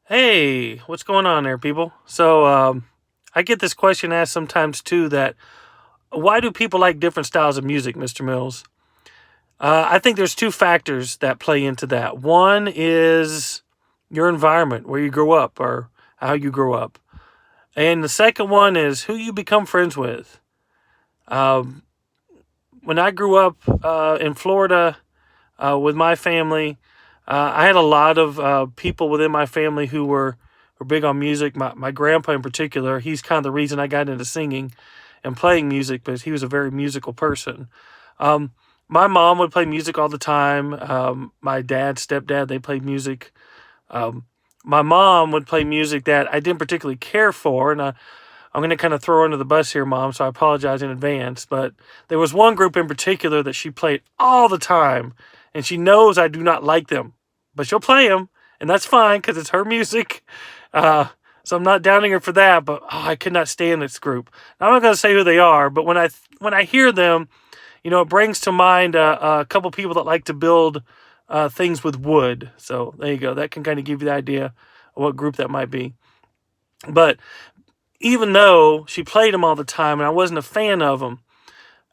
Hey, what's going on there, people? I get this question asked sometimes too that why do people like different styles of music, Mr. Mills? I think there's two factors that play into that. One is your environment, where you grew up or how you grew up. And the second one is who you become friends with. Um, when I grew up in Florida with my family, I had a lot of people within my family who were big on music. My grandpa, in particular, he's kind of the reason I got into singing and playing music, because he was a very musical person. Um, my mom would play music all the time. My dad, stepdad, they played music. Um, my mom would play music that I didn't particularly care for, and I'm going to kind of throw her under the bus here, Mom, so I apologize in advance. But there was one group in particular that she played all the time, and she knows I do not like them, but she'll play them, and that's fine because it's her music. Uh, so I'm not downing her for that, but I could not stand this group. Now, I'm not going to say who they are, but when I hear them, it brings to mind a couple people that like to build things with wood. So there you go. That can kind of give you the idea of what group that might be. But even though she played them all the time and I wasn't a fan of them,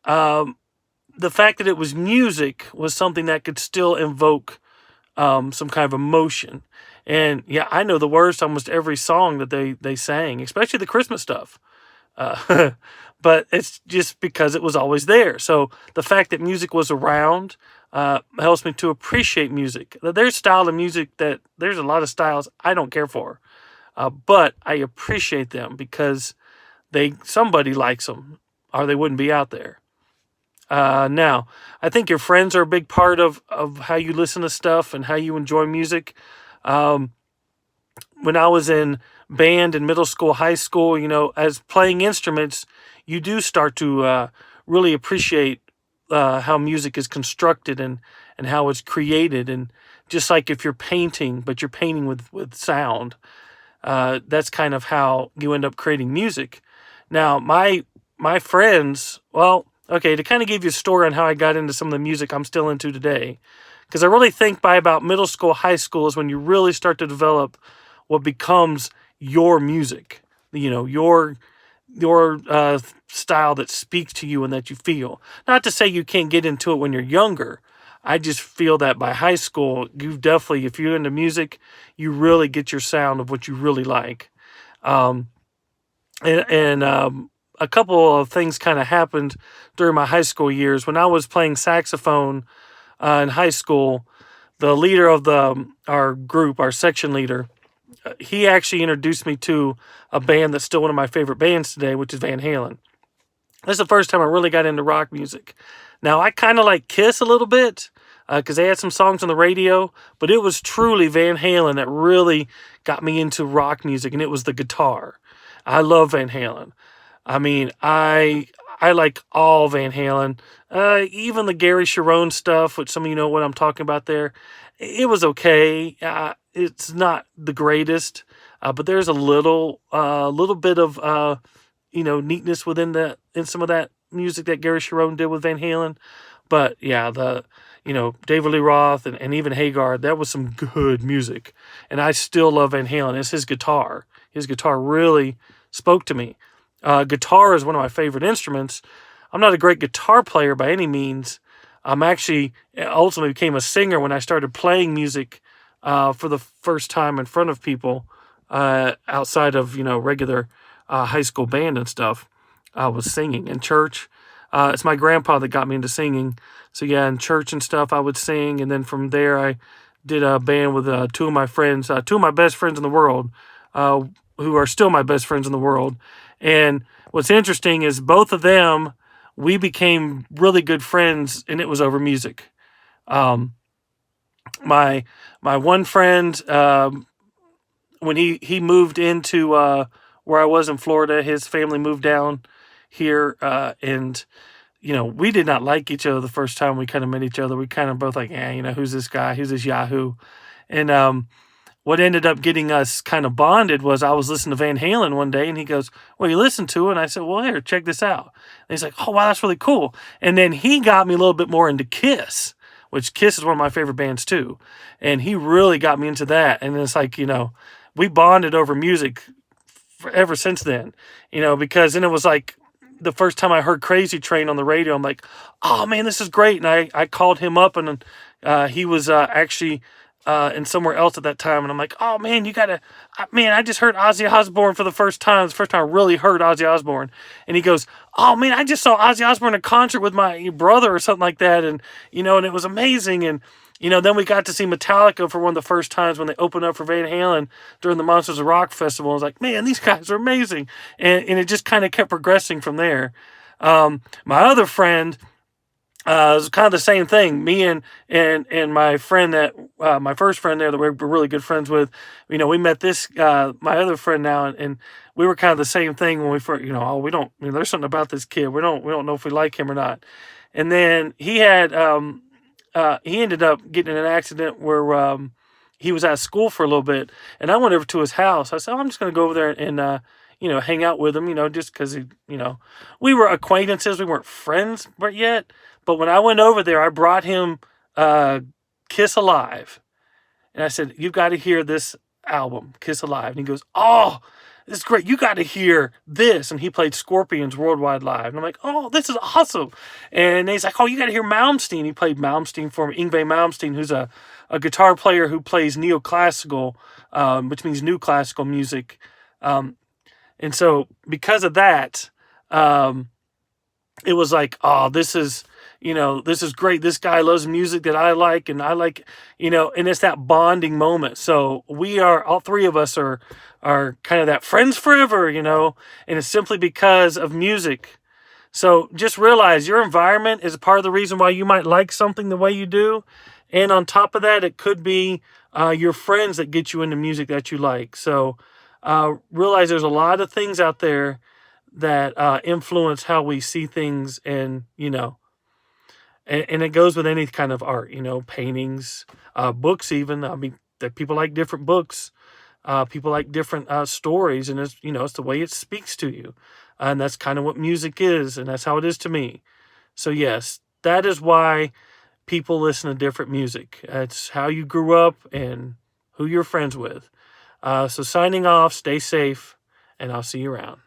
um, the fact that it was music was something that could still invoke some kind of emotion. And yeah, I know the words to almost every song that they sang, especially the Christmas stuff. Uh, but it's just because it was always there. So the fact that music was around helps me to appreciate music. There's style of music that there's a lot of styles I don't care for, but I appreciate them because somebody likes them, or they wouldn't be out there. Now, I think your friends are a big part of how you listen to stuff and how you enjoy music. Um, when I was in band in middle school, high school, as playing instruments, you do start to really appreciate how music is constructed and how it's created. And just like if you're painting, but you're painting with sound, that's kind of how you end up creating music. Now, my friends, well, okay, to kind of give you a story on how I got into some of the music I'm still into today, because I really think by about middle school, high school is when you really start to develop what becomes your music. Your style that speaks to you and that you feel. Not to say you can't get into it when you're younger. I just feel that by high school, you definitely, if you're into music, you really get your sound of what you really like. Um, and a couple of things kind of happened during my high school years. When I was playing saxophone in high school, the leader of our group, our section leader, he actually introduced me to a band that's still one of my favorite bands today, which is Van Halen. That's the first time I really got into rock music. Now, I kind of like Kiss a little bit because they had some songs on the radio, but it was truly Van Halen that really got me into rock music, and it was the guitar. I love Van Halen. I mean, I like all Van Halen, even the Gary Sharon stuff, which some of you know what I'm talking about there. It was okay. It's not the greatest, but there's a little bit of neatness in some of that music that Gary Sharon did with Van Halen. But yeah, David Lee Roth and even Hagar, that was some good music, and I still love Van Halen. It's his guitar. His guitar really spoke to me. Guitar is one of my favorite instruments. I'm not a great guitar player by any means. I'm actually ultimately became a singer when I started playing music for the first time in front of people outside of regular high school band and stuff. I was singing in church. It's my grandpa that got me into singing. So yeah, in church and stuff, I would sing, and then from there, I did a band with two of my friends, two of my best friends in the world, who are still my best friends in the world. And what's interesting is both of them, we became really good friends, and it was over music. Um, my my one friend, when he moved into where I was in Florida, his family moved down here, and we did not like each other the first time we kind of met each other. We kind of both like, who's this guy? Who's this Yahoo? And what ended up getting us kind of bonded was I was listening to Van Halen one day, and he goes, "Well, you listen to it?" And I said, "Well, here, check this out." And he's like, "Oh, wow, that's really cool." And then he got me a little bit more into Kiss, which Kiss is one of my favorite bands too. And he really got me into that. And it's like, we bonded over music ever since then, because then it was like the first time I heard Crazy Train on the radio, I'm like, oh man, this is great. And I called him up, and he was actually in somewhere else at that time. And I'm like, oh man, I just heard Ozzy Osbourne for the first time. It's the first time I really heard Ozzy Osbourne. And he goes, oh man, I just saw Ozzy Osbourne in a concert with my brother or something like that. And, and it was amazing. And, then we got to see Metallica for one of the first times when they opened up for Van Halen during the Monsters of Rock festival. I was like, man, these guys are amazing. And it just kind of kept progressing from there. My other friend, it was kind of the same thing. Me and my friend my first friend there that we're really good friends with, we met this, my other friend now, and we were kind of the same thing when we first, there's something about this kid. We don't know if we like him or not. And then he ended up getting in an accident where, he was out of school for a little bit, and I went over to his house. I said, I'm just going to go over there and, hang out with him, just because we were acquaintances. We weren't friends yet. But when I went over there, I brought him Kiss Alive. And I said, you've got to hear this album, Kiss Alive. And he goes, oh, this is great. You got to hear this. And he played Scorpions Worldwide Live. And I'm like, oh, this is awesome. And he's like, oh, you got to hear Malmsteen. He played Malmsteen for me. Yngwie Malmsteen, who's a guitar player who plays neoclassical, which means new classical music. And so because of that, it was like, oh, this is great. This guy loves music that I like, and I like, and it's that bonding moment. So all three of us are kind of that friends forever, and it's simply because of music. So just realize your environment is a part of the reason why you might like something the way you do. And on top of that, it could be your friends that get you into music that you like. So realize there's a lot of things out there that influence how we see things, and and it goes with any kind of art, paintings, books even. I mean, that people like different books. People like different stories, and it's the way it speaks to you. And that's kind of what music is, and that's how it is to me. So yes, that is why people listen to different music. It's how you grew up and who you're friends with. So signing off, stay safe, and I'll see you around.